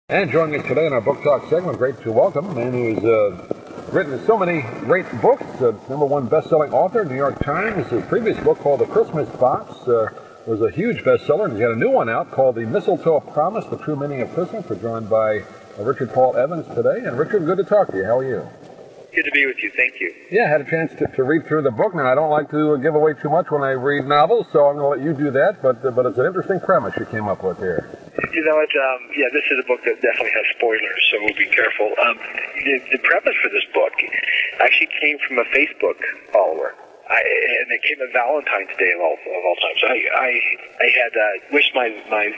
And joining us today in our Book Talk segment, great to welcome a man who's written so many great books. #1 best-selling author, New York Times. His previous book, called The Christmas Box, was a huge bestseller, and he's got a new one out called The Mistletoe Promise, The True Meaning of Christmas. We're joined by Richard Paul Evans today. And Richard, good to talk to you. How are you? Good to be with you. Thank you. Yeah, I had a chance to read through the book. Now, I don't like to give away too much when I read novels, so I'm going to let you do that, but it's an interesting premise you came up with here. You know what? This is a book that definitely has spoilers, so we'll be careful. The premise for this book actually came from a Facebook follower. And it came on Valentine's Day of all times. I had wished my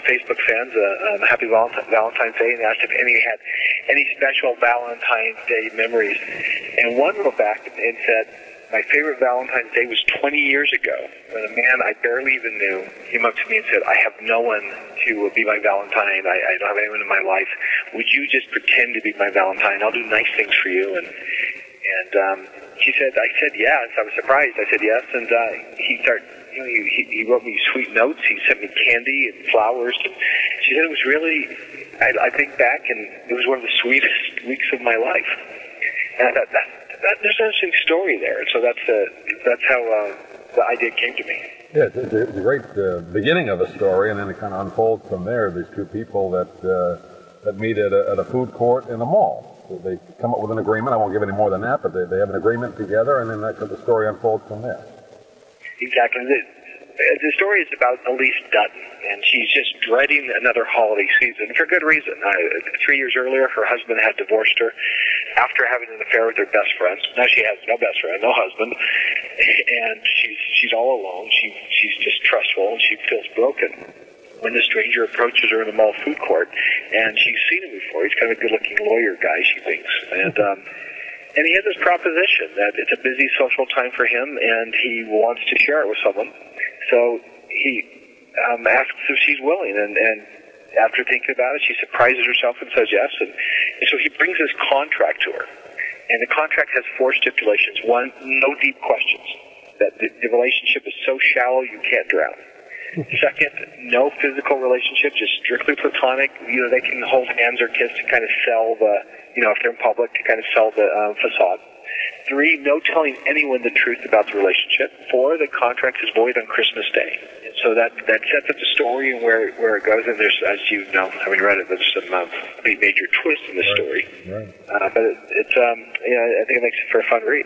Facebook fans a happy Valentine's Day and asked if any had any special Valentine's Day memories. And one wrote back and said, my favorite Valentine's Day was 20 years ago when a man I barely even knew came up to me and said, I have no one to be my Valentine. I don't have anyone in my life. Would you just pretend to be my Valentine? I'll do nice things for you. And I said yes. I was surprised. I said yes, and he wrote me sweet notes. He sent me candy and flowers. And she said it was really, I think back, and it was one of the sweetest weeks of my life. And there's an interesting story there. So that's how the idea came to me. Yeah, it's a great beginning of a story, and then it kind of unfolds from there. These two people that meet at a food court in a mall. They come up with an agreement. I won't give any more than that, but they have an agreement together, and then the story unfolds from there. Exactly. The story is about Elise Dutton, and she's just dreading another holiday season for good reason. 3 years earlier, her husband had divorced her after having an affair with her best friend. Now she has no best friend, no husband, and she's all alone. She's distrustful, and she feels broken when the stranger approaches her in the mall food court, and she's seen him before. He's kind of a good-looking lawyer guy, she thinks. And he had this proposition that it's a busy social time for him, and he wants to share it with someone. So he asks if she's willing, and after thinking about it, she surprises herself and says yes. And so he brings this contract to her, and the contract has 4 stipulations. 1, no deep questions, that the relationship is so shallow you can't drown. Second, no physical relationship, just strictly platonic. They can hold hands or kiss to kind of sell if they're in public, to kind of sell the facade. 3, no telling anyone the truth about the relationship. 4, the contract is void on Christmas Day. And so that sets up the story and where it goes. And there's, as you know, having read it, there's some pretty major twists in the story. Right. But I think it makes it for a fun read.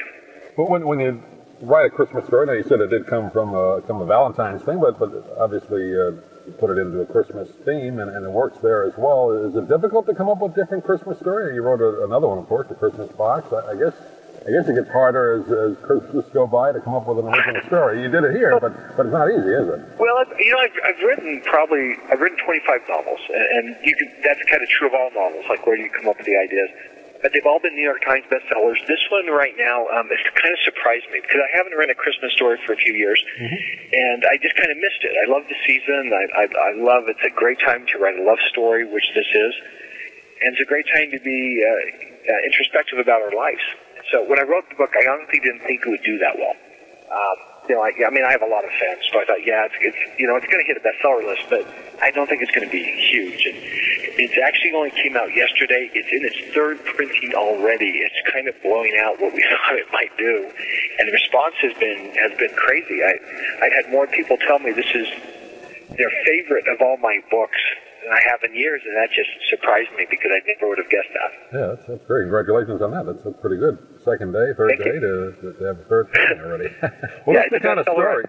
Well, when you write a Christmas story, now you said it did come from a Valentine's thing, but obviously you put it into a Christmas theme, and it works there as well. Is it difficult to come up with different Christmas stories? You wrote another one, of course, The Christmas Box. I guess it gets harder as Christmas go by to come up with an original story. You did it here, but it's not easy, is it? Well, I've written 25 novels, and that's kind of true of all novels. Like, where do you come up with the ideas? But they've all been New York Times bestsellers. This one right now, it's kind of surprised me because I haven't written a Christmas story for a few years, and I just kind of missed it. I love the season. I love it's a great time to write a love story, which this is, and it's a great time to be introspective about our lives. So when I wrote the book, I honestly didn't think it would do that well. I have a lot of fans, so I thought, it's going to hit a bestseller list, but I don't think it's going to be huge. And it's actually only came out yesterday. It's in its 3rd printing already. It's kind of blowing out what we thought it might do, and the response has been crazy. I've had more people tell me this is their favorite of all my books than I have in years, and that just surprised me because I never would have guessed that. Yeah, that's great. Congratulations on that. That's pretty good. Second day, third day to have a 3rd thing already. Well, yeah, that's the kind of story.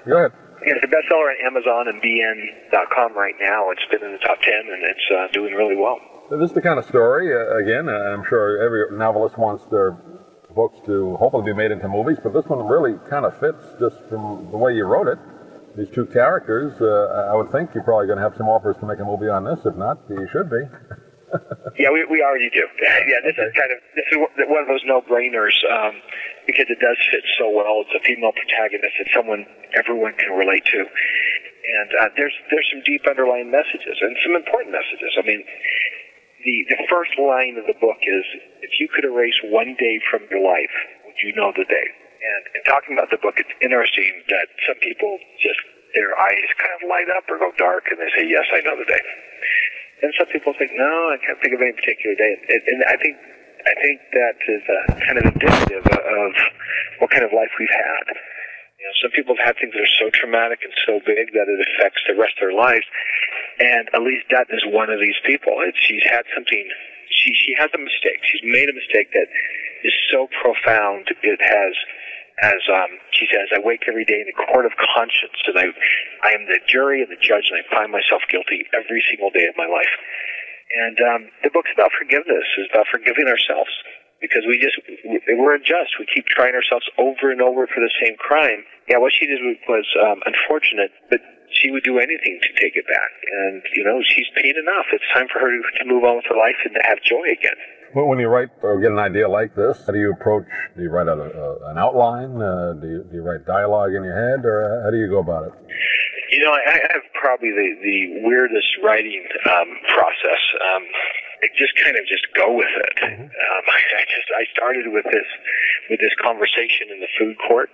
Go ahead. Yeah, it's a bestseller on Amazon and BN.com right now. It's been in the top 10, and it's doing really well. This is the kind of story, again, I'm sure every novelist wants their books to hopefully be made into movies, but this one really kind of fits just from the way you wrote it. These 2 characters, I would think you're probably going to have some offers to make a movie on this. If not, you should be. Yeah, we already do. Yeah, this is one of those no-brainers because it does fit so well. It's a female protagonist. It's someone everyone can relate to, and there's some deep underlying messages and some important messages. I mean, the first line of the book is, "If you could erase one day from your life, would you know the day?" And talking about the book, it's interesting that some people just their eyes kind of light up or go dark, and they say, "Yes, I know the day." And some people think, no, I can't think of any particular day. And I think that is kind of indicative of what kind of life we've had. You know, some people have had things that are so traumatic and so big that it affects the rest of their lives. And Elise Dutton is one of these people. She's had something. She has a mistake. She's made a mistake that is so profound. It has, as she says, I wake every day in the court of conscience, and I am the jury and the judge, and I find myself guilty every single day of my life. And the book's about forgiveness. It's about forgiving ourselves, because we're unjust. We keep trying ourselves over and over for the same crime. Yeah, what she did was unfortunate, but she would do anything to take it back. And, you know, she's paid enough. It's time for her to move on with her life and to have joy again. Well, when you write or get an idea like this, how do you approach? Do you write an outline? Do you write dialogue in your head, or how do you go about it? You know, I have probably the weirdest writing process. I just kind of go with it. Mm-hmm. I started with this conversation in the food court.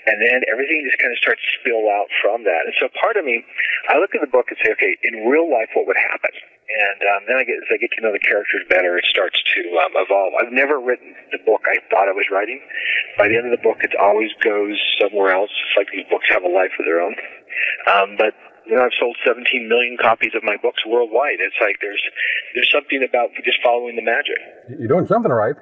And then everything just kind of starts to spill out from that. And so part of me, I look at the book and say, okay, in real life, what would happen? And then as I get to know the characters better, it starts to evolve. I've never written the book I thought I was writing. By the end of the book, it always goes somewhere else. It's like these books have a life of their own. But you know, I've sold 17 million copies of my books worldwide. It's like there's something about just following the magic. You're doing something right.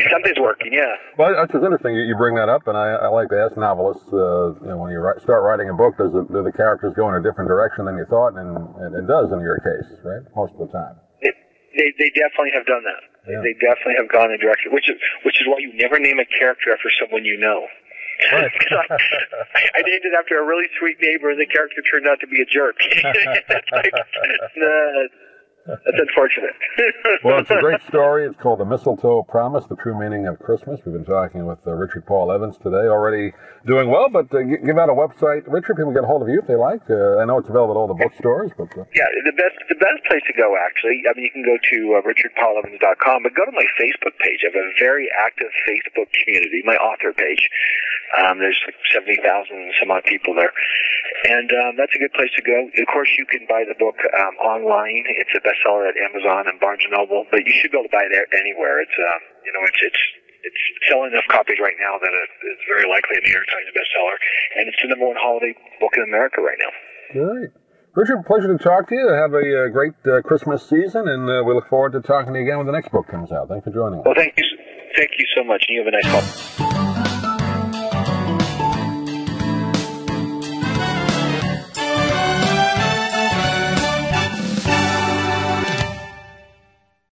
Something's working, yeah. Well, that's just interesting. You bring that up, and I like to ask novelists, you know, when you start writing a book, do the characters go in a different direction than you thought? And it does in your case, right? Most of the time. They definitely have done that. Yeah. They definitely have gone in a direction, which is why you never name a character after someone you know. Right. I named it after a really sweet neighbor, and the character turned out to be a jerk. It's like, that's unfortunate. Well, it's a great story. It's called The Mistletoe Promise, The True Meaning of Christmas. We've been talking with Richard Paul Evans today, already doing well, but give out a website. Richard, people can get a hold of you if they like. I know it's available at all the bookstores. But yeah, the best place to go, actually, I mean, you can go to richardpaulevans.com, but go to my Facebook page. I have a very active Facebook community, my author page. There's like 70,000 and some odd people there. And that's a good place to go. Of course, you can buy the book online. It's a bestseller at Amazon and Barnes & Noble, but you should be able to buy it anywhere. It's it's selling enough copies right now that it's very likely a New York Times bestseller, and it's the #1 holiday book in America right now. Great. Richard, pleasure to talk to you. Have a great Christmas season, and we look forward to talking to you again when the next book comes out. Thanks for joining us. Well, thank you so much, and you have a nice call.